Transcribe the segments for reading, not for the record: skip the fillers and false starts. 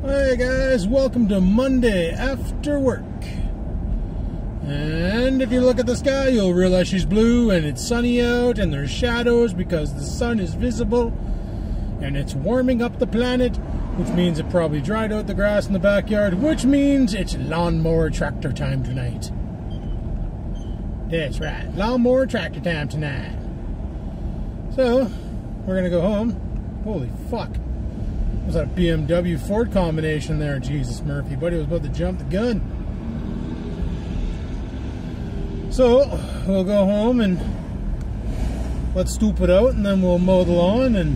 Hey guys, welcome to Monday after work. And if you look at the sky, you'll realize she's blue and it's sunny out and there's shadows because the sun is visible and it's warming up the planet, which means it probably dried out the grass in the backyard, which means it's lawnmower tractor time tonight. That's right, lawnmower tractor time tonight. So, we're gonna go home. Holy fuck. Was that a BMW Ford combination there? Jesus, Murphy, buddy was about to jump the gun. So, we'll go home and let's stoop it out and then we'll mow the lawn and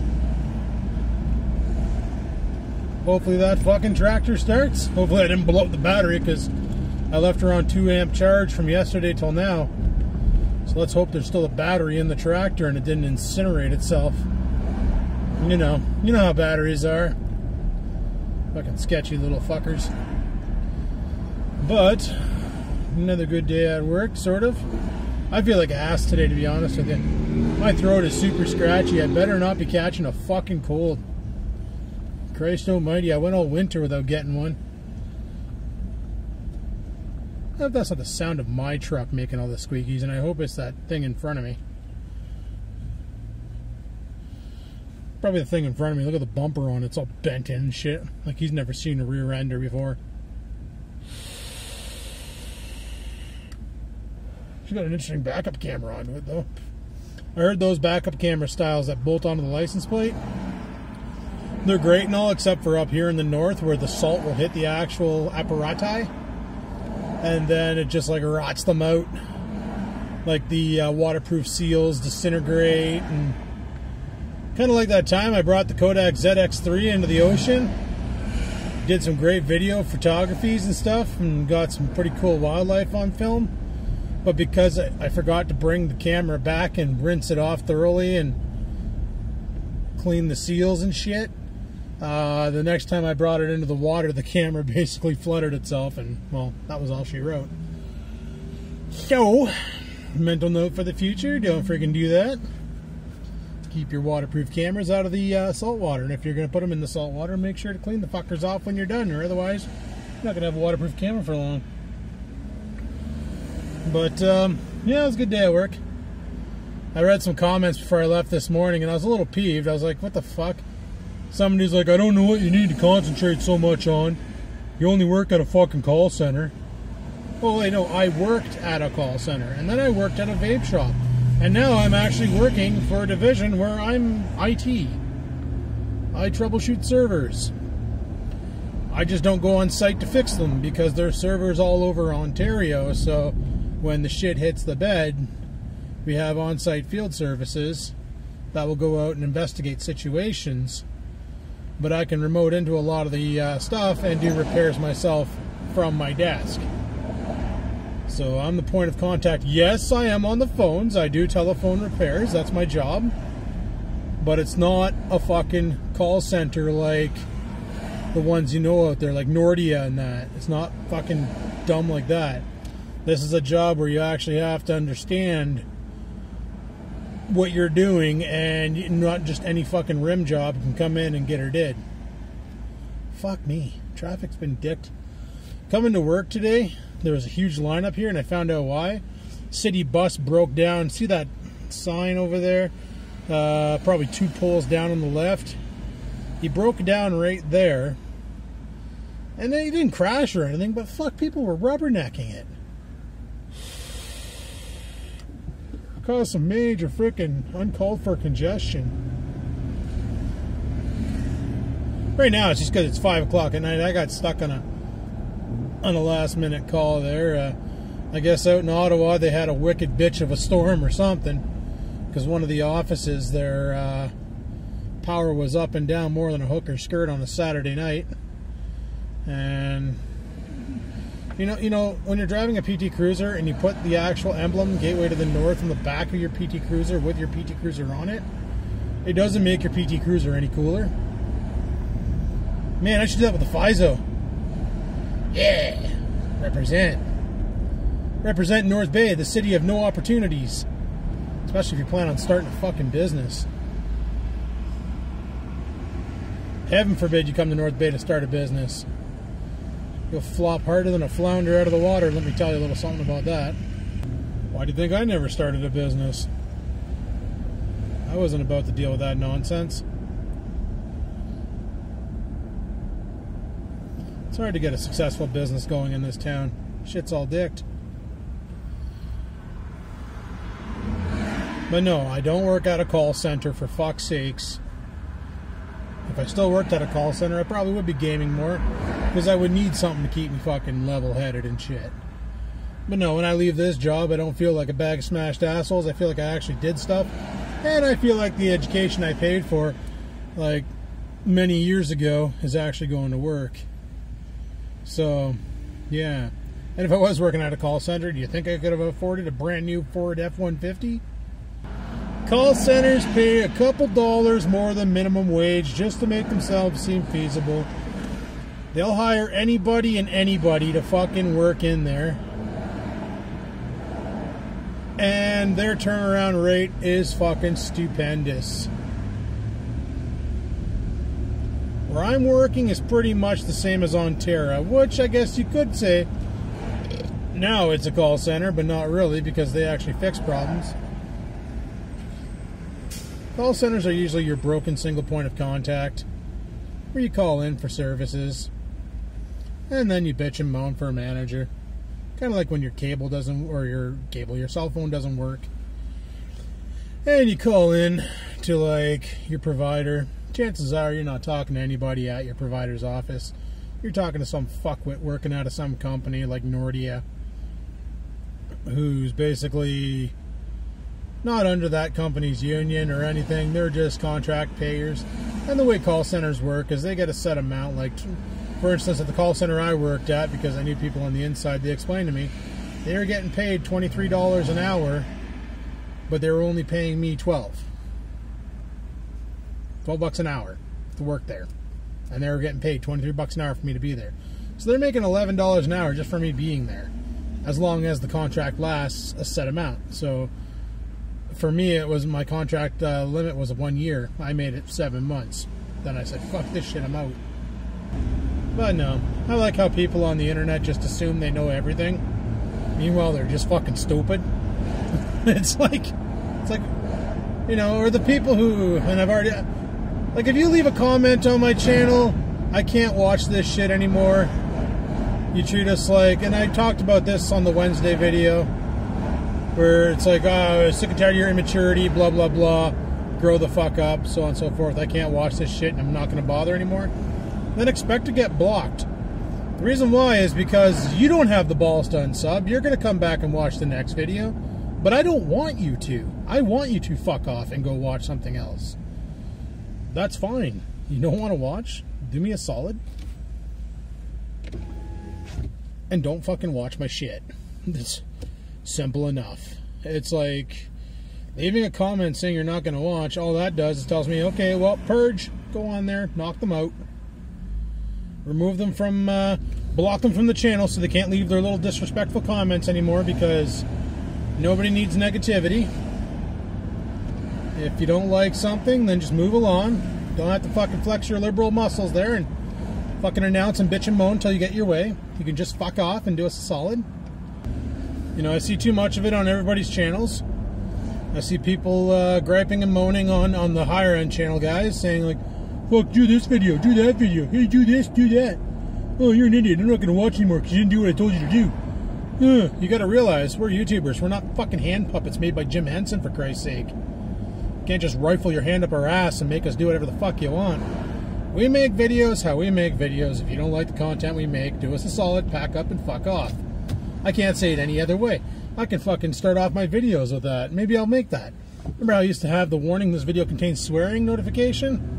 hopefully that fucking tractor starts. Hopefully I didn't blow up the battery because I left her on 2 amp charge from yesterday till now. So let's hope there's still a battery in the tractor and it didn't incinerate itself. You know how batteries are. Fucking sketchy little fuckers. But another good day at work, sort of. I feel like ass today, to be honest with you. My throat is super scratchy. I better not be catching a fucking cold. Christ almighty, I went all winter without getting one. I hope that's not the sound of my truck making all the squeakies, and I hope it's that thing in front of me. Probably the thing in front of me. Look at the bumper on it. It's all bent in and shit. Like he's never seen a rear ender before. She's got an interesting backup camera onto it, though. I heard those backup camera styles that bolt onto the license plate, they're great and all, except for up here in the north where the salt will hit the actual apparati. And then it just like rots them out. Like the waterproof seals disintegrate and... Kind of like that time I brought the Kodak ZX3 into the ocean. Did some great video photographies and stuff and got some pretty cool wildlife on film. But because I forgot to bring the camera back and rinse it off thoroughly and clean the seals and shit, the next time I brought it into the water, the camera basically flooded itself and, well, that was all she wrote. So, mental note for the future, don't freaking do that. Keep your waterproof cameras out of the salt water, and if you're going to put them in the salt water, make sure to clean the fuckers off when you're done, or otherwise you're not going to have a waterproof camera for long. But yeah, it was a good day at work. I read some comments before I left this morning and I was a little peeved. I was like, what the fuck? Somebody's like, I don't know what you need to concentrate so much on. You only work at a fucking call center. Oh wait, no, I worked at a call center and then I worked at a vape shop. And now I'm actually working for a division where I'm IT. I troubleshoot servers. I just don't go on site to fix them because there's servers all over Ontario. So when the shit hits the bed, we have on-site field services that will go out and investigate situations. But I can remote into a lot of the stuff and do repairs myself from my desk. So I'm the point of contact. Yes, I am on the phones. I do telephone repairs. That's my job. But it's not a fucking call center like the ones you know out there, like Nordia and that. It's not fucking dumb like that. This is a job where you actually have to understand what you're doing, and not just any fucking rim job can come in and get her did. Fuck me. Traffic's been dicked. Coming to work today, there was a huge lineup here, and I found out why. City bus broke down. See that sign over there? Probably 2 poles down on the left. He broke down right there. And then he didn't crash or anything, but fuck, people were rubbernecking it. Caused some major freaking uncalled for congestion. Right now, it's just because it's 5 o'clock at night. I got stuck on a last minute call there. I guess out in Ottawa they had a wicked bitch of a storm or something, because one of the offices, their power was up and down more than a hooker skirt on a Saturday night. And you know when you're driving a PT Cruiser and you put the actual emblem Gateway to the North on the back of your PT Cruiser with your PT Cruiser on it, it doesn't make your PT Cruiser any cooler. Man, I should do that with the FISO. Yeah, represent North Bay, the city of no opportunities, especially if you plan on starting a fucking business. Heaven forbid you come to North Bay to start a business. You'll flop harder than a flounder out of the water. Let me tell you a little something about that. Why do you think I never started a business? I wasn't about to deal with that nonsense. It's hard to get a successful business going in this town. Shit's all dicked. But no, I don't work at a call center, for fuck's sakes. If I still worked at a call center, I probably would be gaming more, because I would need something to keep me fucking level-headed and shit. But no, when I leave this job, I don't feel like a bag of smashed assholes. I feel like I actually did stuff. And I feel like the education I paid for, like, many years ago, is actually going to work. So, yeah. And if I was working at a call center, do you think I could have afforded a brand new Ford F-150? Call centers pay a couple dollars more than minimum wage just to make themselves seem feasible. They'll hire anybody and anybody to fucking work in there. And their turnaround rate is fucking stupendous. Where I'm working is pretty much the same as on Terra, which I guess you could say now it's a call center, but not really, because they actually fix problems. Call centers are usually your broken single point of contact, where you call in for services, and then you bitch and moan for a manager. Kind of like when your cable doesn't, or your cell phone doesn't work, and you call in to like your provider. Chances are you're not talking to anybody at your provider's office. You're talking to some fuckwit working out of some company like Nordia, who's basically not under that company's union or anything. They're just contract payers. And the way call centers work is they get a set amount. Like, for instance, at the call center I worked at, because I knew people on the inside, they explained to me they were getting paid $23 an hour, but they were only paying me $12 bucks an hour to work there. And they were getting paid $23 an hour for me to be there. So they're making $11 an hour just for me being there, as long as the contract lasts a set amount. So for me, it was, my contract limit was 1 year. I made it 7 months. Then I said, fuck this shit, I'm out. But no, I like how people on the internet just assume they know everything. Meanwhile, they're just fucking stupid. It's like, you know, or the people who, and I've already, like, if you leave a comment on my channel, I can't watch this shit anymore. You treat us like, and I talked about this on the Wednesday video, where it's like, oh, sick and tired of your immaturity, blah, blah, blah, grow the fuck up, so on and so forth. I can't watch this shit and I'm not going to bother anymore. Then expect to get blocked. The reason why is because you don't have the balls to unsub. You're going to come back and watch the next video, but I don't want you to. I want you to fuck off and go watch something else. That's fine. You don't want to watch? Do me a solid. And don't fucking watch my shit. It's simple enough. It's like leaving a comment saying you're not going to watch. All that does is tells me, okay, well, purge. Go on there. Knock them out. Remove them from, block them from the channel so they can't leave their little disrespectful comments anymore, because nobody needs negativity. If you don't like something, then just move along. Don't have to fucking flex your liberal muscles there and fucking announce and bitch and moan until you get your way. You can just fuck off and do us a solid. You know, I see too much of it on everybody's channels. I see people griping and moaning on the higher end channel guys, saying like, fuck, do this video, do that video, hey, do this, do that. Oh, you're an idiot, I'm not going to watch anymore because you didn't do what I told you to do. You got to realize, we're YouTubers. We're not fucking hand puppets made by Jim Henson, for Christ's sake. You can't just rifle your hand up our ass and make us do whatever the fuck you want. We make videos how we make videos. If you don't like the content we make, do us a solid, pack up and fuck off. I can't say it any other way. I can fucking start off my videos with that. Maybe I'll make that. Remember how I used to have the warning this video contains swearing notification?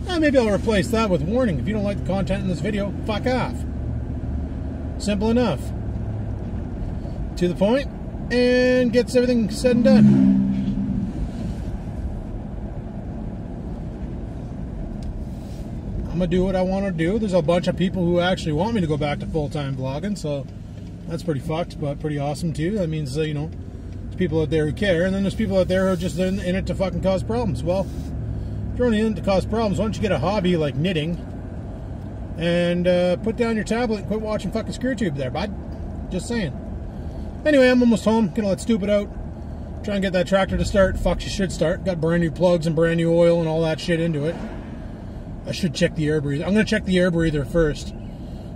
Maybe I'll replace that with warning. If you don't like the content in this video, fuck off. Simple enough. To the point, and gets everything said and done. I'm going to do what I want to do. There's a bunch of people who actually want me to go back to full-time vlogging, so that's pretty fucked, but pretty awesome too. That means, you know, there's people out there who care, and then there's people out there who are just in it to fucking cause problems. Well, if you're only in to cause problems, why don't you get a hobby like knitting and put down your tablet and quit watching fucking ScrewTube there, bud. Just saying. Anyway, I'm almost home. Gonna let stupid out. Try and get that tractor to start. Fuck, she should start. Got brand new plugs and brand new oil and all that shit into it. I should check the air breather. I'm gonna check the air breather first,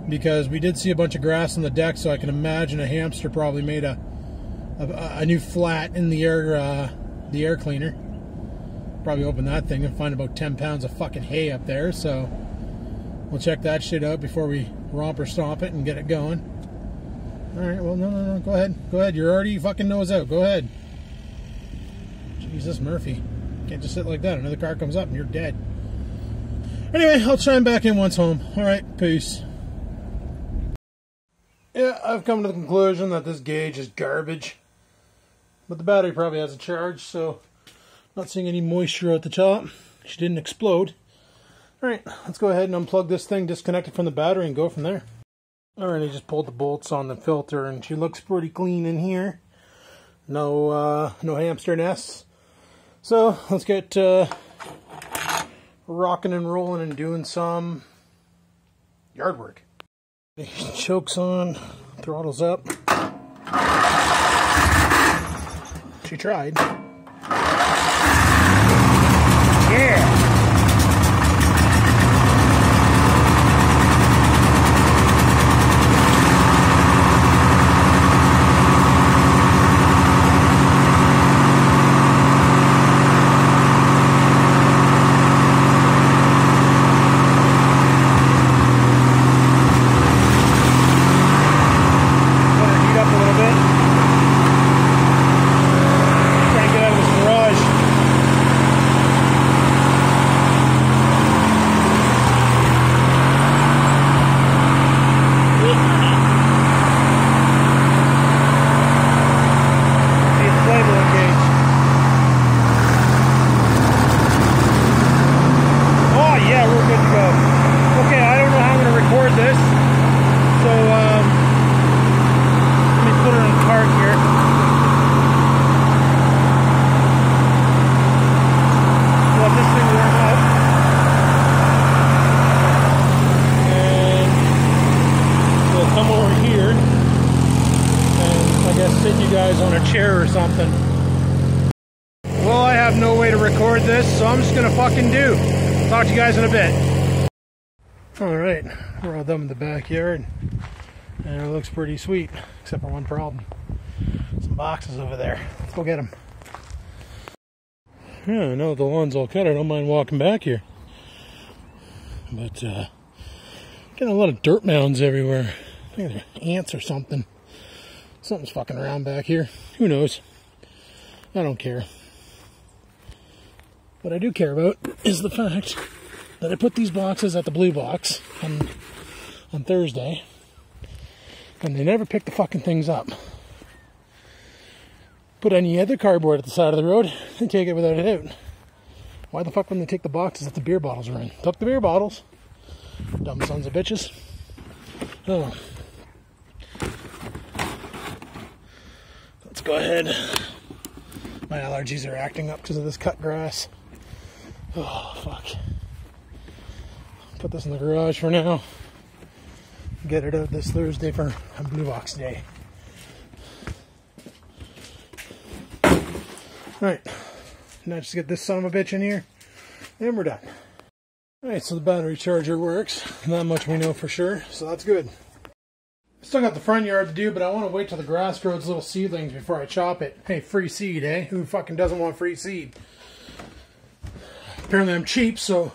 because we did see a bunch of grass on the deck, so I can imagine a hamster probably made a new flat in the air cleaner. Probably open that thing and find about 10 pounds of fucking hay up there, so we'll check that shit out before we romp or stomp it and get it going. Alright, well, no, go ahead, you're already fucking nose out, go ahead. Jesus, Murphy. Can't just sit like that, another car comes up and you're dead. Anyway, I'll chime back in once home. Alright, peace. Yeah, I've come to the conclusion that this gauge is garbage. But the battery probably has a charge, so not seeing any moisture at the top. She didn't explode. Alright, let's go ahead and unplug this thing, disconnect it from the battery, and go from there. Alright, I just pulled the bolts on the filter, and she looks pretty clean in here. No hamster nests. So, let's get rocking and rolling and doing some yard work. Chokes on, throttles up. She tried. Yeah! On a chair or something. Well, I have no way to record this, so I'm just gonna fucking do. Talk to you guys in a bit. Alright, we're all done in the backyard, and it looks pretty sweet, except for one problem. Some boxes over there. Let's go get them. Yeah, I know the lawn's all cut. I don't mind walking back here. But, getting a lot of dirt mounds everywhere. I think they're ants or something. Something's fucking around back here. Who knows? I don't care. What I do care about is the fact that I put these boxes at the blue box on Thursday, and they never pick the fucking things up. Put any other cardboard at the side of the road, they take it without a doubt. Why the fuck wouldn't they take the boxes that the beer bottles are in? Took the beer bottles. Dumb sons of bitches. Oh. Let's go ahead. My allergies are acting up because of this cut grass. Oh, fuck. Put this in the garage for now. Get it out this Thursday for a Blue Box Day. Alright. Now just get this son of a bitch in here, and we're done. Alright, so the battery charger works. That much we know for sure, so that's good. Still got the front yard to do, but I want to wait till the grass grows little seedlings before I chop it. Hey, free seed, eh? Who fucking doesn't want free seed? Apparently I'm cheap, so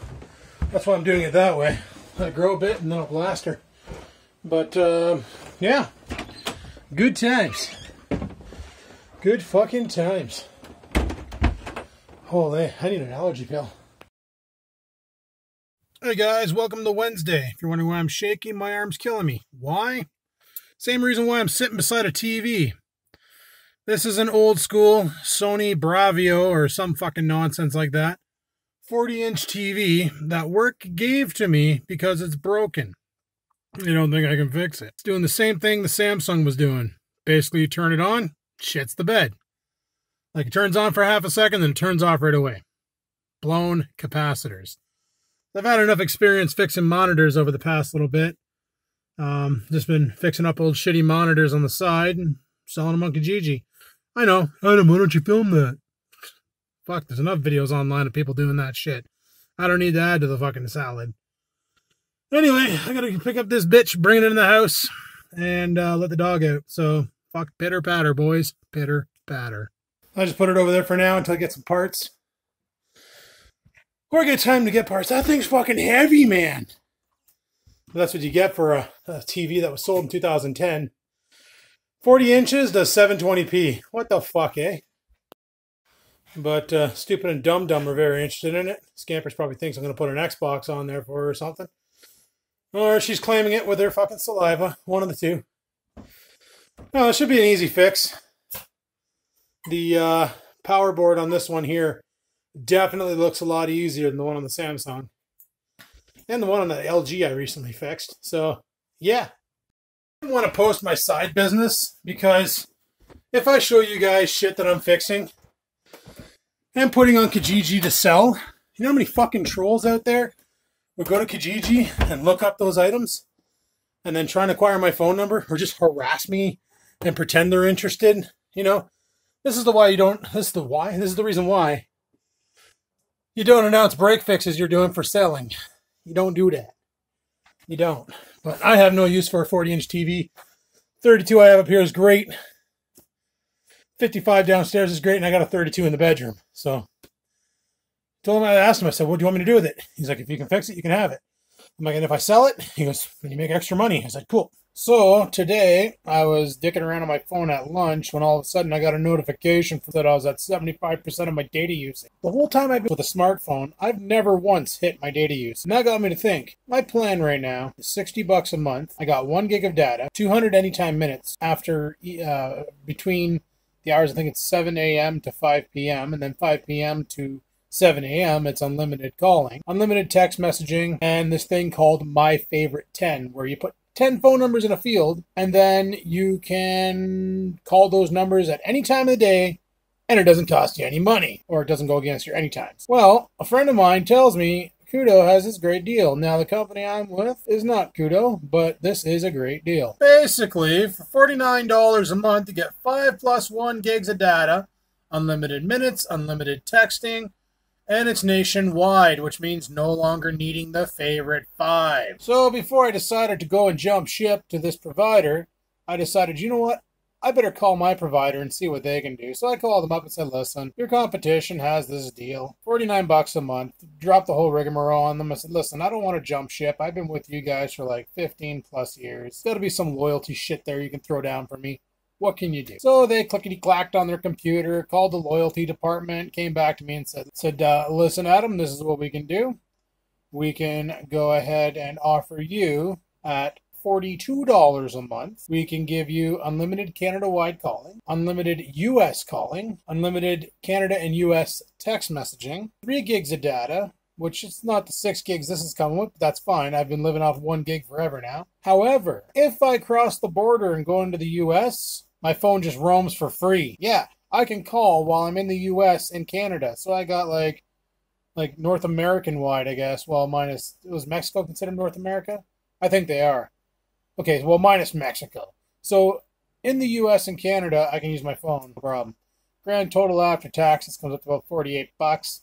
that's why I'm doing it that way. I grow a bit and then I'll blast her. But, yeah. Good times. Good fucking times. Holy, I need an allergy pill. Hey guys, welcome to Wednesday. If you're wondering why I'm shaky, my arm's killing me. Why? Same reason why I'm sitting beside a TV. This is an old school Sony Bravio or some fucking nonsense like that. 40-inch TV that work gave to me because it's broken. You don't think I can fix it. It's doing the same thing the Samsung was doing. Basically, you turn it on, shits the bed. Like it turns on for half a second, then it turns off right away. blown capacitors. I've had enough experience fixing monitors over the past little bit. Just been fixing up old shitty monitors on the side and selling them on Kijiji. I know. Adam, why don't you film that? Fuck, there's enough videos online of people doing that shit. I don't need to add to the fucking salad. Anyway, I gotta pick up this bitch, bring it in the house, and let the dog out. So, fuck, pitter patter, boys. Pitter patter. I just put it over there for now until I get some parts. Or get time to get parts. That thing's fucking heavy, man. But that's what you get for a TV that was sold in 2010. 40 inches does 720p. What the fuck, eh? But Stupid and Dumb Dumb are very interested in it. Scampers probably thinks I'm going to put an Xbox on there for her or something. Or she's claiming it with her fucking saliva. One of the two. No, it should be an easy fix. The power board on this one here definitely looks a lot easier than the one on the Samsung. And the one on the LG I recently fixed. So, yeah. I want to post my side business because if I show you guys shit that I'm fixing and putting on Kijiji to sell, you know how many fucking trolls out there would go to Kijiji and look up those items and then try and acquire my phone number or just harass me and pretend they're interested? You know, this is the why you don't, this is the reason why you don't announce break fixes you're doing for selling. You don't do that. You don't. But I have no use for a 40-inch TV. 32 I have up here is great. 55 downstairs is great, and I got a 32 in the bedroom. So I asked him, I said, what do you want me to do with it? He's like, if you can fix it, you can have it. I'm like, and if I sell it? He goes, when you make extra money. I said, cool. So today I was dicking around on my phone at lunch when all of a sudden I got a notification that I was at 75% of my data usage. The whole time I've been with a smartphone, I've never once hit my data use. And that got me to think, my plan right now is $60 a month. I got 1 gig of data, 200 anytime minutes after, between the hours, I think it's 7 a.m. to 5 p.m. and then 5 p.m. to 7 a.m. It's unlimited calling, unlimited text messaging, and this thing called My Favorite 10, where you put 10 phone numbers in a field, and then you can call those numbers at any time of the day, and it doesn't cost you any money, or it doesn't go against your anytimes. Well, a friend of mine tells me Kudo has this great deal. Now, the company I'm with is not Kudo, but this is a great deal. Basically, for $49 a month, you get 5 plus 1 gigs of data, unlimited minutes, unlimited texting, and it's nationwide, which means no longer needing the favorite 5. So before I decided to go and jump ship to this provider, I decided, you know what? I better call my provider and see what they can do. So I called them up and said, listen, your competition has this deal, $49 a month. Dropped the whole rigmarole on them. I said, listen, I don't want to jump ship. I've been with you guys for like 15 plus years. There's got to be some loyalty shit there you can throw down for me. What can you do? So they clickety-clacked on their computer, called the loyalty department, came back to me and said, listen, Adam, this is what we can do. We can go ahead and offer you at $42 a month. We can give you unlimited Canada-wide calling, unlimited U.S. calling, unlimited Canada and U.S. text messaging, 3 gigs of data, which is not the 6 gigs this is coming with, but that's fine. I've been living off 1 gig forever now. However, if I cross the border and go into the U.S., my phone just roams for free. Yeah, I can call while I'm in the U.S. and Canada. So I got like North American wide, I guess. Well, minus, was Mexico considered North America? I think they are. Okay, well, minus Mexico. So in the U.S. and Canada, I can use my phone, no problem. Grand total after taxes comes up to about $48.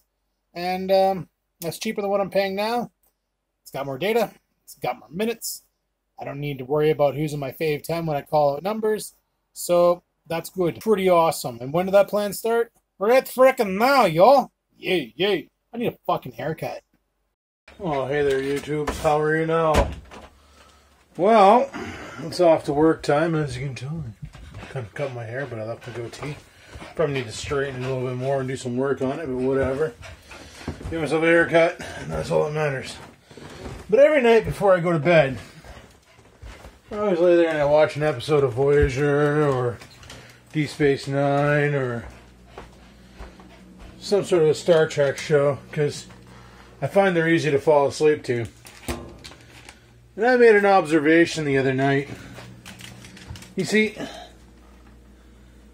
And that's cheaper than what I'm paying now. It's got more data. It's got more minutes. I don't need to worry about who's in my fave 10 when I call out numbers. So that's good. Pretty awesome. And when did that plan start? Right frickin' now, y'all. Yay, yay. I need a fucking haircut. Oh, hey there, YouTube. How are you now? Well, it's off to work time, as you can tell. I kind of cut my hair, but I left the goatee. Probably need to straighten it a little bit more and do some work on it, but whatever. Give myself a haircut, and that's all that matters. But every night before I go to bed, I always lay there and I watch an episode of Voyager or Deep Space Nine or some sort of a Star Trek show, because I find they're easy to fall asleep to. And I made an observation the other night. You see,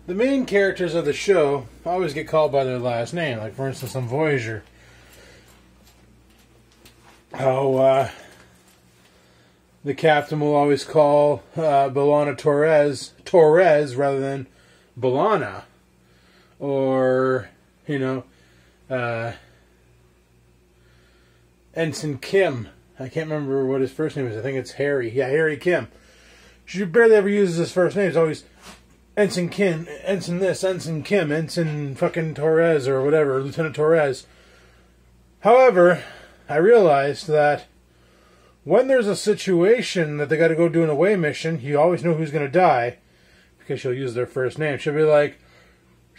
the main characters of the show always get called by their last name. Like, for instance, on Voyager, how the captain will always call B'Elanna Torres rather than B'Elanna, or Ensign Kim. I can't remember what his first name is. I think it's Harry. Yeah, Harry Kim. She barely ever uses his first name. It's always Ensign Kim, Ensign this, Ensign Kim, Ensign fucking Torres or whatever, Lieutenant Torres. However, I realized that when there's a situation that they got to go do an away mission, you always know who's going to die because she'll use their first name. She'll be like,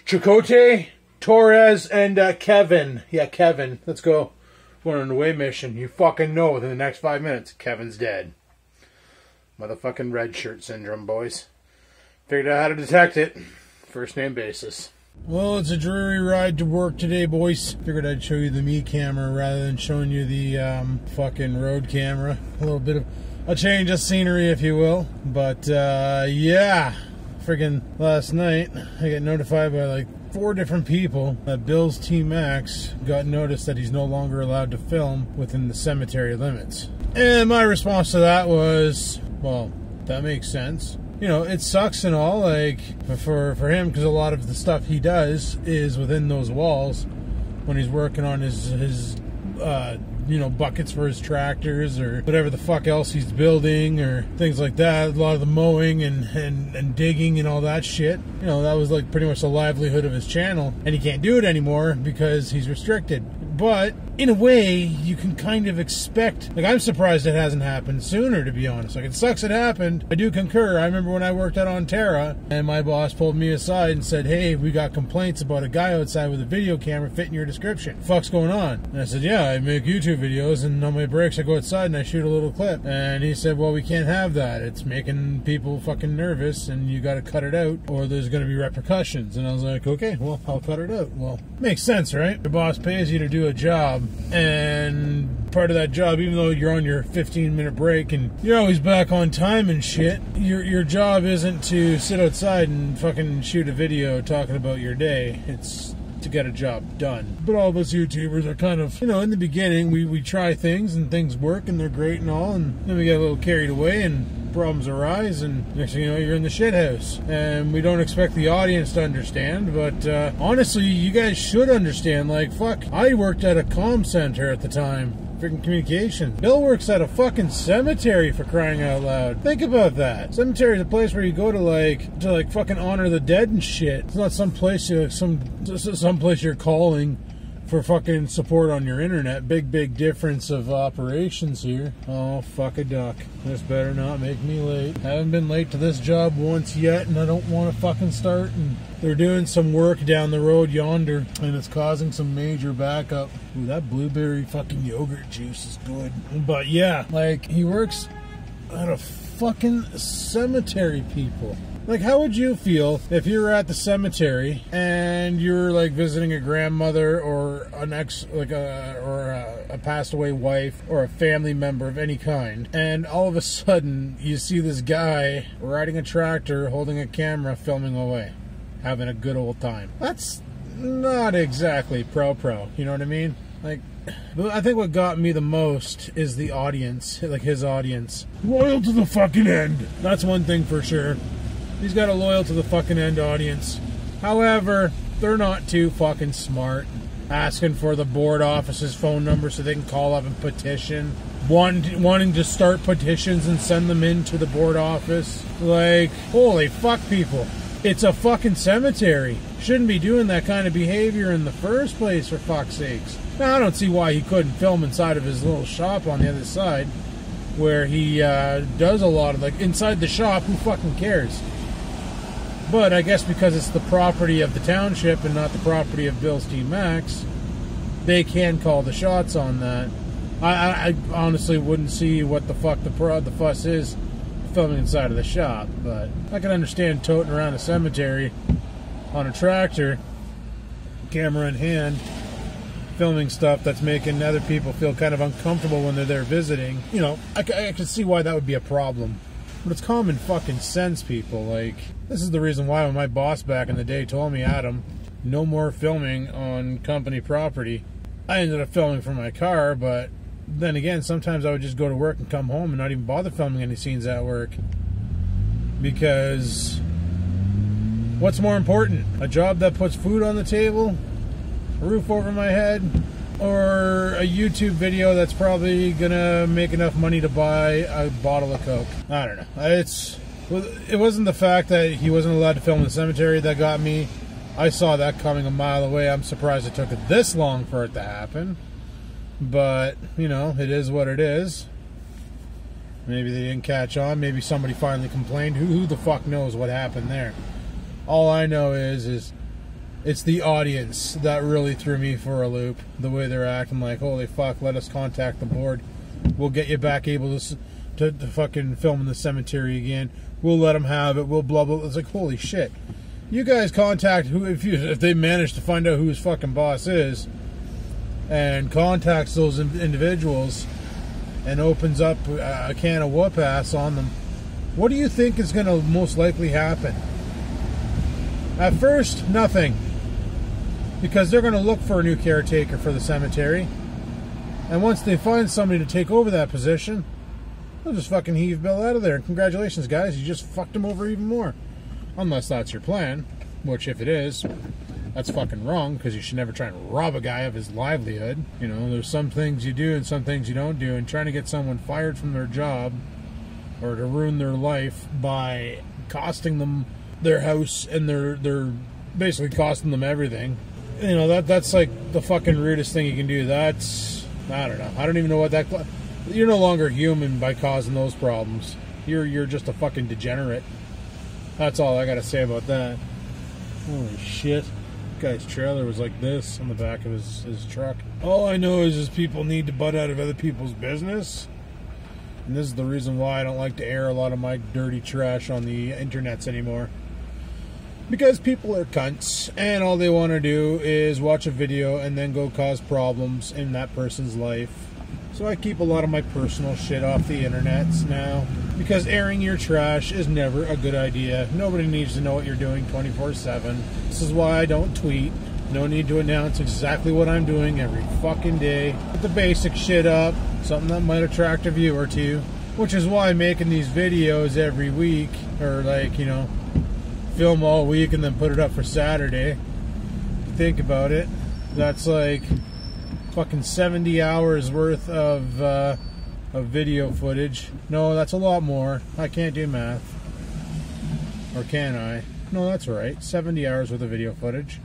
Chakotay, Torres, and Kevin. Yeah, Kevin. Let's go. We're on an away mission. You fucking know within the next 5 minutes, Kevin's dead. Motherfucking red shirt syndrome, boys. Figured out how to detect it. First name basis. Well, it's a dreary ride to work today, boys. Figured I'd show you the me camera rather than showing you the fucking road camera. A little bit of a change of scenery, if you will. But, yeah. Friggin' last night, I got notified by like 4 different people that Bill's Tmax got notice that he's no longer allowed to film within the cemetery limits. And my response to that was, well, that makes sense. You know, it sucks and all, like, for him, because a lot of the stuff he does is within those walls when he's working on his buckets for his tractors or whatever the fuck else he's building or things like that. A lot of the mowing and digging and all that shit. You know, that was like pretty much the livelihood of his channel. And he can't do it anymore because he's restricted. But in a way, you can kind of expect, like, I'm surprised it hasn't happened sooner, to be honest. Like, it sucks it happened. I do concur. I remember when I worked out on Terra, and my boss pulled me aside and said, hey, we got complaints about a guy outside with a video camera fitting your description. What the fuck's going on? And I said, yeah, I make YouTube videos, and on my breaks I go outside and I shoot a little clip. And he said, well, we can't have that. It's making people fucking nervous, and you gotta cut it out, or there's gonna be repercussions. And I was like, okay, well, I'll cut it out. Well, makes sense, right? Your boss pays you to do a job, and part of that job, even though you're on your 15-minute break and you're always back on time and shit, your job isn't to sit outside and fucking shoot a video talking about your day. It's to get a job done. But all of us YouTubers are kind of, in the beginning, we try things and things work and they're great and all, and then we get a little carried away and problems arise, and next thing you know, you're in the shit house. And we don't expect the audience to understand, but honestly, you guys should understand. Like, fuck, I worked at a comm center at the time. Freaking communications. Bill works at a fucking cemetery, for crying out loud. Think about that. Cemetery is a place where you go to fucking honor the dead and shit. It's not some place some place you're calling for fucking support on your internet. Big difference of operations here. Oh, fuck a duck. This better not make me late. I haven't been late to this job once yet, and I don't want to fucking start. And they're doing some work down the road yonder, and it's causing some major backup. Ooh, that blueberry fucking yogurt juice is good. But yeah, like, he works at a fucking cemetery, people. Like, how would you feel if you were at the cemetery and you're like visiting a grandmother or an a passed away wife or a family member of any kind, and all of a sudden you see this guy riding a tractor, holding a camera, filming away, having a good old time? That's not exactly pro. You know what I mean? Like, I think what got me the most is the audience, like his audience. Loyal to the fucking end. That's one thing for sure. He's got a loyal to the fucking end audience. However, they're not too fucking smart. Asking for the board office's phone number so they can call up and petition. Wanting to start petitions and send them in to the board office. Like, holy fuck, people. It's a fucking cemetery. Shouldn't be doing that kind of behavior in the first place, for fuck's sakes. Now, I don't see why he couldn't film inside of his little shop on the other side, where he does a lot of, like, inside the shop, who fucking cares? But I guess because it's the property of the township and not the property of Bill's Tmax, they can call the shots on that. I honestly wouldn't see what the fuck the fuss is filming inside of the shop, but I can understand toting around a cemetery on a tractor, camera in hand, filming stuff that's making other people feel kind of uncomfortable when they're there visiting. I can see why that would be a problem. But it's common fucking sense, people. Like, this is the reason why when my boss back in the day told me, Adam, no more filming on company property. I ended up filming from my car, but then again, sometimes I would just go to work and come home and not even bother filming any scenes at work. Because what's more important? A job that puts food on the table, a roof over my head, or a YouTube video that's probably gonna make enough money to buy a bottle of Coke? I don't know. It wasn't the fact that he wasn't allowed to film in the cemetery that got me. I saw that coming a mile away. I'm surprised it took this long for it to happen. But, you know, it is what it is. Maybe they didn't catch on. Maybe somebody finally complained. Who the fuck knows what happened there? All I know is it's the audience that really threw me for a loop. The way they're acting like, holy fuck, let us contact the board. We'll get you back able to fucking film in the cemetery again. We'll let them have it. We'll blah, blah. It's like, holy shit. You guys contact who, if they manage to find out who his fucking boss is, and contacts those individuals and opens up a can of whoop ass on them, what do you think is going to most likely happen? At first, nothing. Because they're going to look for a new caretaker for the cemetery. And once they find somebody to take over that position, they'll just fucking heave Bill out of there. Congratulations, guys. You just fucked him over even more. Unless that's your plan. Which, if it is, that's fucking wrong, because you should never try and rob a guy of his livelihood. You know, there's some things you do and some things you don't do, and trying to get someone fired from their job or to ruin their life by costing them their house and they're basically costing them everything. You know, that's like the fucking rudest thing you can do. That's, I don't know. I don't even know what that... You're no longer human by causing those problems. You're just a fucking degenerate. That's all I gotta say about that. Holy shit. Guy's trailer was like this on the back of his truck. All I know is people need to butt out of other people's business. And this is the reason why I don't like to air a lot of my dirty trash on the internets anymore. Because people are cunts, and all they want to do is watch a video and then go cause problems in that person's life. So I keep a lot of my personal shit off the internets now. Because airing your trash is never a good idea. Nobody needs to know what you're doing 24/7. This is why I don't tweet. No need to announce exactly what I'm doing every fucking day. Put the basic shit up, something that might attract a viewer to you. Which is why I'm making these videos every week, or like, you know, film all week and then put it up for Saturday. Think about it. That's like fucking 70 hours worth of video footage. No, that's a lot more. I can't do math. Or can I? No, that's right. 70 hours worth of video footage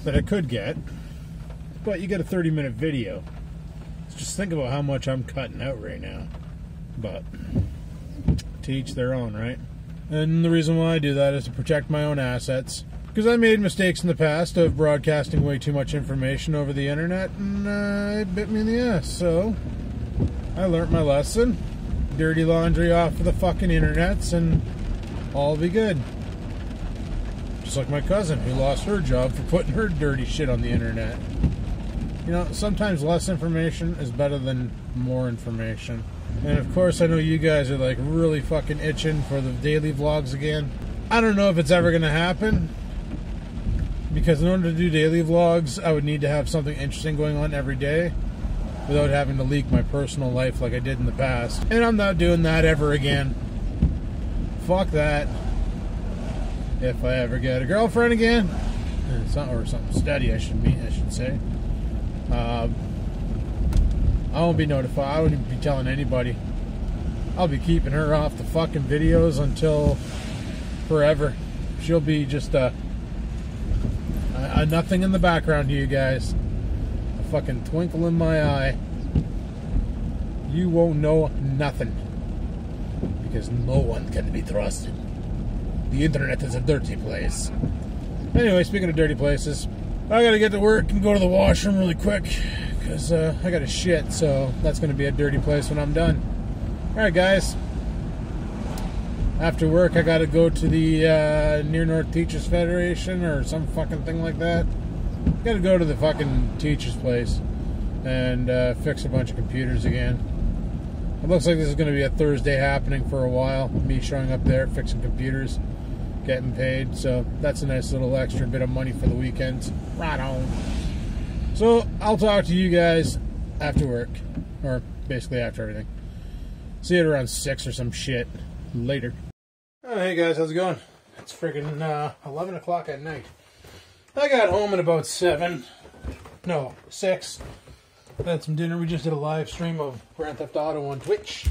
that I could get. But you get a 30-minute video. Just think about how much I'm cutting out right now. But to each their own, right? And the reason why I do that is to protect my own assets. Because I made mistakes in the past of broadcasting way too much information over the internet, and it bit me in the ass. So I learnt my lesson. Dirty laundry off of the fucking internets, and all will be good. Just like my cousin, who lost her job for putting her dirty shit on the internet. You know, sometimes less information is better than more information. And of course, I know you guys are like really fucking itching for the daily vlogs again. I don't know if it's ever going to happen. Because in order to do daily vlogs, I would need to have something interesting going on every day without having to leak my personal life like I did in the past. And I'm not doing that ever again. Fuck that. If I ever get a girlfriend again, or something steady, I should say. I won't be notified. I wouldn't be telling anybody. I'll be keeping her off the fucking videos until forever. She'll be just a nothing in the background to you guys. A fucking twinkle in my eye. You won't know nothing. Because no one can be trusted. The internet is a dirty place. Anyway, speaking of dirty places, I gotta get to work and go to the washroom really quick. Because I got a shit, so that's gonna be a dirty place when I'm done. Alright, guys. After work, I gotta go to the Near North Teachers Federation or some fucking thing like that. Gotta go to the fucking teacher's place and fix a bunch of computers again. It looks like this is gonna be a Thursday happening for a while. Me showing up there, fixing computers, getting paid. So that's a nice little extra bit of money for the weekends. Right on. So I'll talk to you guys after work. or basically after everything. See you at around 6 or some shit. Later. Oh, hey guys, how's it going? It's friggin' 11 o'clock at night. I got home at about 6. Had some dinner. We just did a live stream of Grand Theft Auto on Twitch.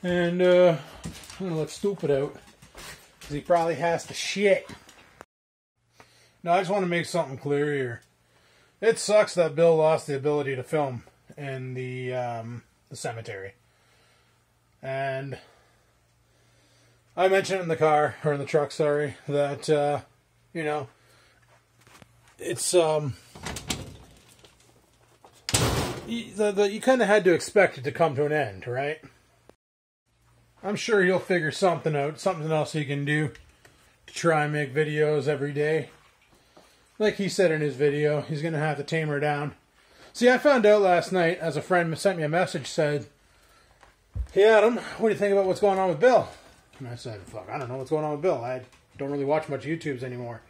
And, I'm gonna let Stupid out. Because he probably has to shit. Now, I just want to make something clear here. It sucks that Bill lost the ability to film in the cemetery. And I mentioned in the car, or in the truck, sorry, that, you know, it's, you kind of had to expect it to come to an end, right? I'm sure he'll figure something out, something else he can do to try and make videos every day. Like he said in his video, he's going to have to tame her down. See, I found out last night, as a friend sent me a message, said, "Hey Adam, what do you think about what's going on with Bill?" And I said, "Fuck, I don't know what's going on with Bill. I don't really watch much YouTubes anymore.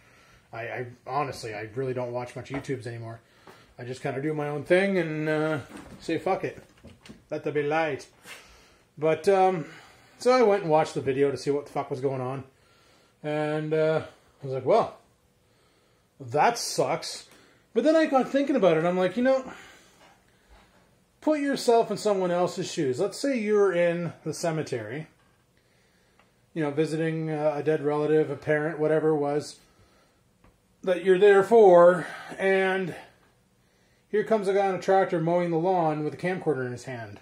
I honestly, I really don't watch much YouTubes anymore. I just kind of do my own thing and say, fuck it. Let there be light." But, so I went and watched the video to see what the fuck was going on. And I was like, well, that sucks. But then I got thinking about it. I'm like, you know, put yourself in someone else's shoes. Let's say you're in the cemetery, you know, visiting a dead relative, a parent, whatever it was that you're there for, and here comes a guy on a tractor mowing the lawn with a camcorder in his hand.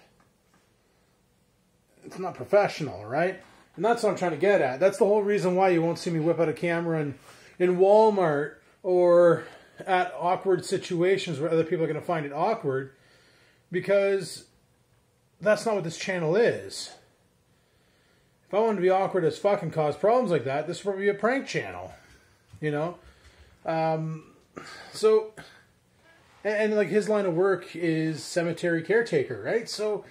It's not professional, right? And that's what I'm trying to get at. That's the whole reason why you won't see me whip out a camera in Walmart or at awkward situations where other people are going to find it awkward, because that's not what this channel is. If I wanted to be awkward as fuck and cause problems like that, this would be a prank channel, you know? So, and like his line of work is cemetery caretaker, right? So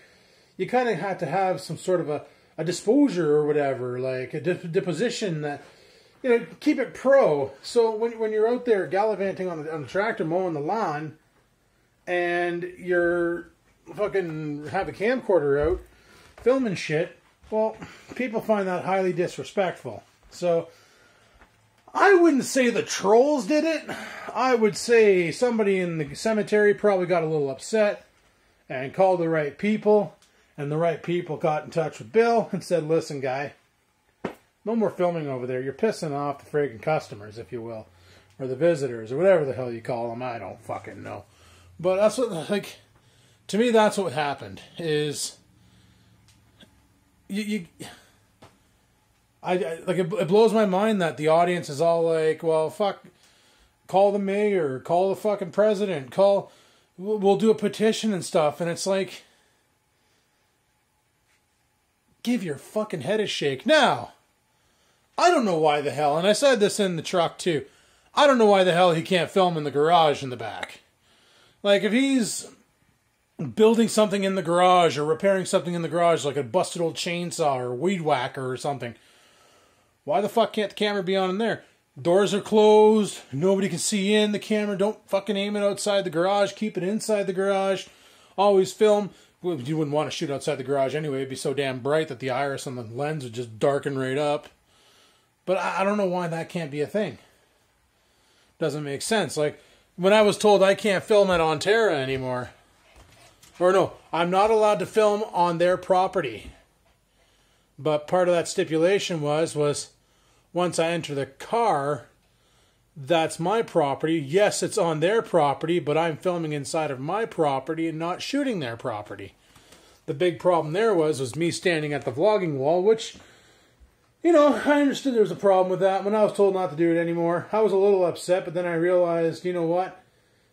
you kind of have to have some sort of a disposure or whatever, like a deposition that, you know, keep it pro. So when you're out there gallivanting on the tractor mowing the lawn and you're fucking have a camcorder out filming shit, well, people find that highly disrespectful. So I wouldn't say the trolls did it. I would say somebody in the cemetery probably got a little upset and called the right people. And the right people got in touch with Bill and said, "Listen, guy, no more filming over there. You're pissing off the friggin' customers, if you will. Or the visitors, or whatever the hell you call them. I don't fucking know." But that's what, like, to me, that's what happened. Is, it blows my mind that the audience is all like, well, fuck, call the mayor, call the fucking president, we'll do a petition and stuff. And it's like, give your fucking head a shake. Now, I don't know why the hell, and I said this in the truck too, I don't know why the hell he can't film in the garage in the back. Like, if he's building something in the garage or repairing something in the garage, like a busted old chainsaw or weed whacker or something, why the fuck can't the camera be on in there? Doors are closed, nobody can see in the camera, don't fucking aim it outside the garage, keep it inside the garage, always film. Well, you wouldn't want to shoot outside the garage anyway. It'd be so damn bright that the iris on the lens would just darken right up. But I don't know why that can't be a thing. Doesn't make sense. Like, when I was told I can't film at Ontario anymore. Or no, I'm not allowed to film on their property. But part of that stipulation was once I enter the car, that's my property. Yes, it's on their property, but I'm filming inside of my property and not shooting their property. The big problem there was me standing at the vlogging wall, which, you know, I understood there was a problem with that. When I was told not to do it anymore, I was a little upset, but then I realized, you know what?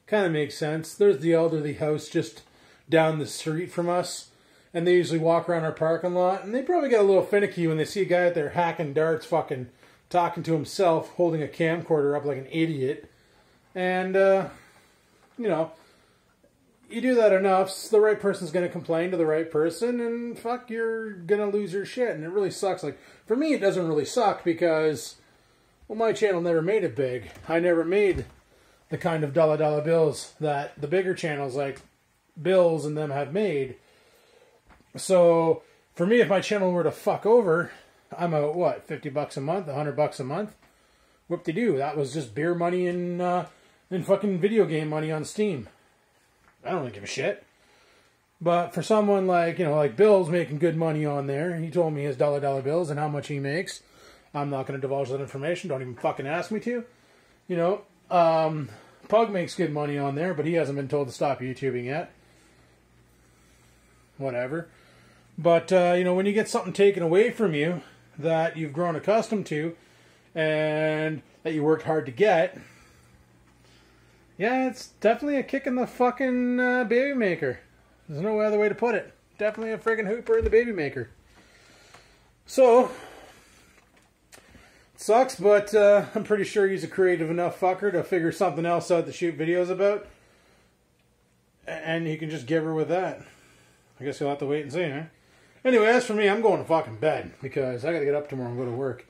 Kind of makes sense. There's the elderly house just down the street from us, and they usually walk around our parking lot, and they probably get a little finicky when they see a guy out there hacking darts, fucking talking to himself, holding a camcorder up like an idiot. And, you know, you do that enough, the right person's going to complain to the right person, and fuck, you're going to lose your shit. And it really sucks. Like, for me, it doesn't really suck because, well, my channel never made it big. I never made the kind of dollar bills that the bigger channels like Bills and them have made. So for me, if my channel were to fuck over, I'm out, what, $50 a month, $100 a month? Whoop-de-doo. That was just beer money and fucking video game money on Steam. I don't really give a shit. But for someone like, like Bill's making good money on there, he told me his dollar bills and how much he makes. I'm not going to divulge that information. Don't even fucking ask me to. Pug makes good money on there, but he hasn't been told to stop YouTubing yet. Whatever. But, when you get something taken away from you that you've grown accustomed to and that you worked hard to get, yeah, it's definitely a kick in the fucking baby maker. There's no other way to put it. Definitely a friggin' hooper in the baby maker. So, it sucks, but I'm pretty sure he's a creative enough fucker to figure something else out to shoot videos about. And he can just give her with that. I guess you'll have to wait and see, huh? Anyway, as for me, I'm going to fucking bed because I gotta get up tomorrow and go to work.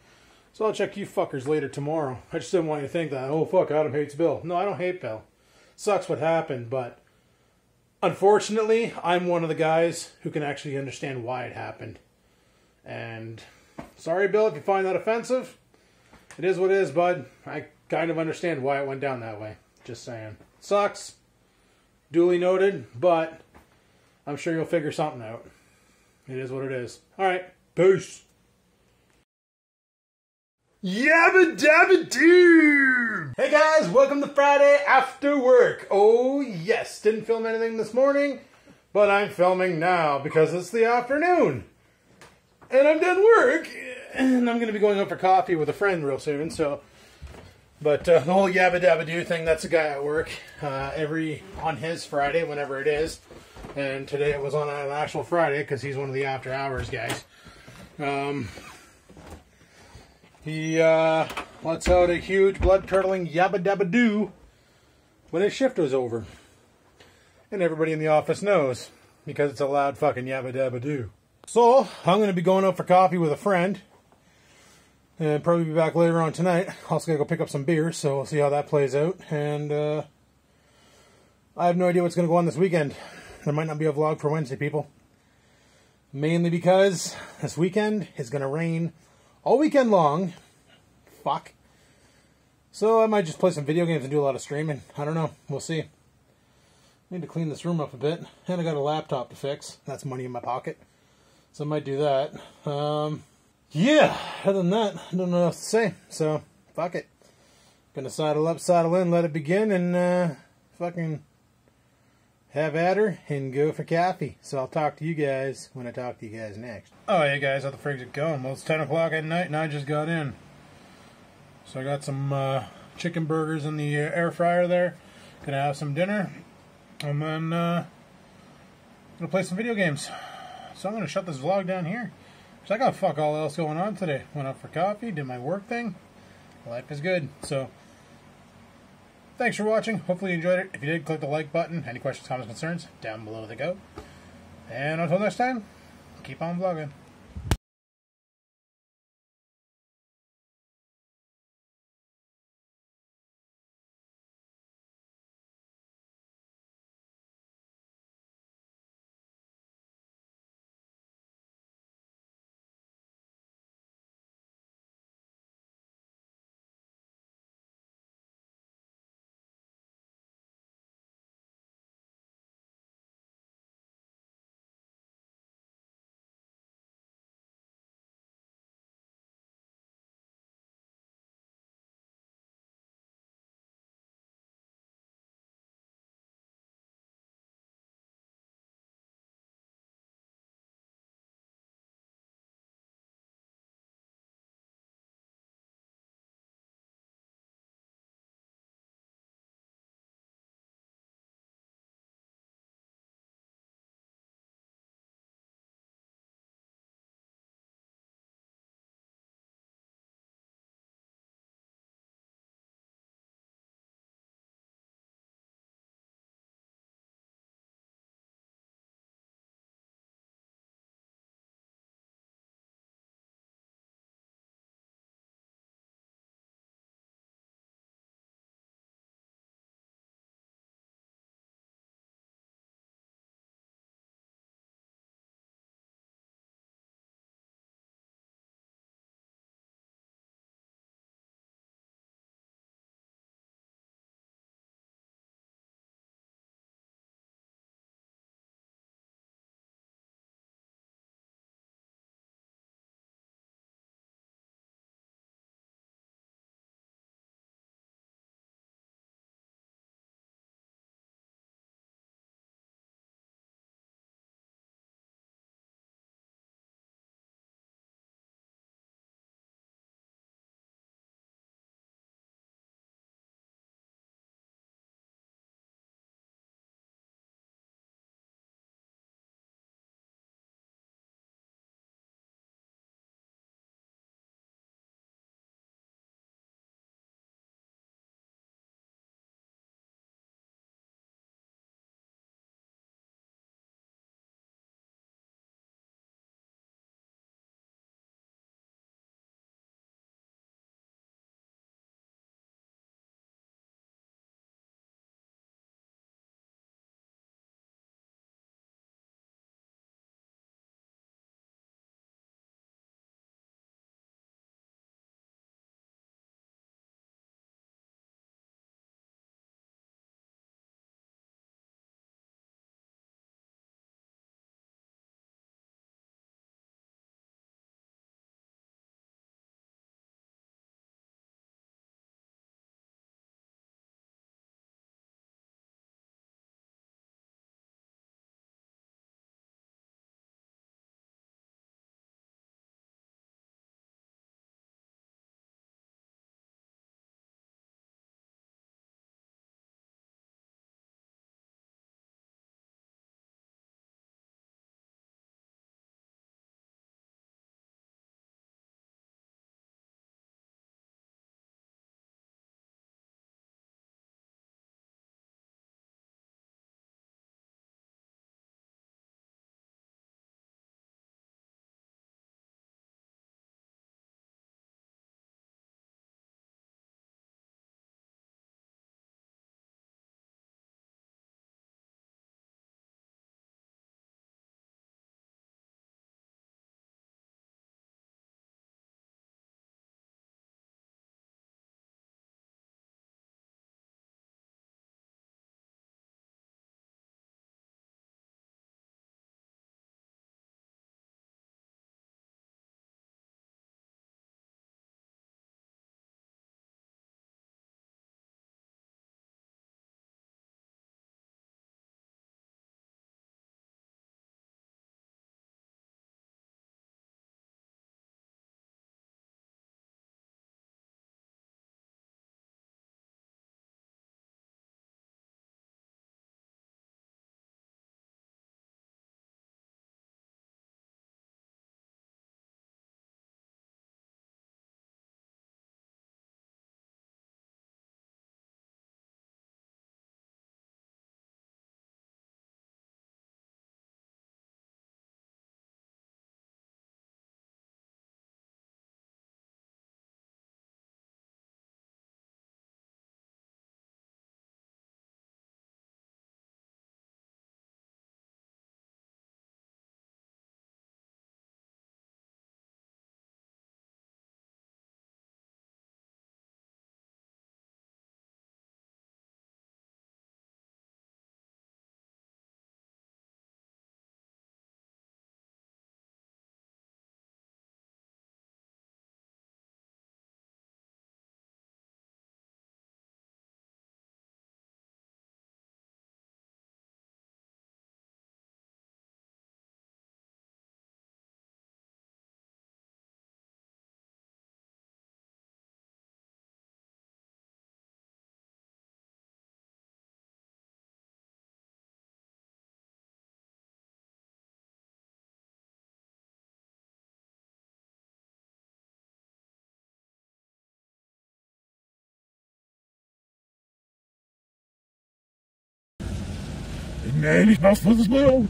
So I'll check you fuckers later tomorrow. I just didn't want you to think that, oh fuck, Adam hates Bill. No, I don't hate Bill. Sucks what happened, but unfortunately, I'm one of the guys who can actually understand why it happened. And sorry, Bill, if you find that offensive. It is what it is, bud. I kind of understand why it went down that way. Just saying. Sucks. Duly noted, but I'm sure you'll figure something out. It is what it is. Alright, peace. Yabba dabba doo! Hey guys, welcome to Friday after work. Oh yes, didn't film anything this morning, but I'm filming now because it's the afternoon. And I'm done work, and I'm going to be going out for coffee with a friend real soon, so. But the whole yabba dabba doo thing, that's a guy at work, on his Friday, whenever it is. And today it was on an actual Friday because he's one of the after hours guys. He lets out a huge blood-curdling yabba dabba doo when his shift was over. And everybody in the office knows because it's a loud fucking yabba dabba doo. So, I'm going to be going out for coffee with a friend. And probably be back later on tonight. Also gotta go pick up some beer, so we'll see how that plays out. And I have no idea what's going to go on this weekend. There might not be a vlog for Wednesday, people. Mainly because this weekend is going to rain all weekend long. Fuck. So I might just play some video games and do a lot of streaming. I don't know. We'll see. Need to clean this room up a bit. And I got a laptop to fix. That's money in my pocket. So I might do that. Yeah, other than that, I don't know what else to say. So, fuck it. Gonna saddle up, saddle in, let it begin, and fucking have at her and go for coffee. So I'll talk to you guys when I talk to you guys next. Oh, hey guys, how the frig's it going? Well, it's 10 o'clock at night and I just got in. So I got some chicken burgers in the air fryer there. Gonna have some dinner. And then gonna play some video games. So I'm gonna shut this vlog down here. So I got fuck all else going on today. Went out for coffee, did my work thing. Life is good. So, thanks for watching. Hopefully you enjoyed it. If you did, click the like button. Any questions, comments, concerns, down below they go. And until next time, keep on vlogging. Nee, nicht aufs Fußball.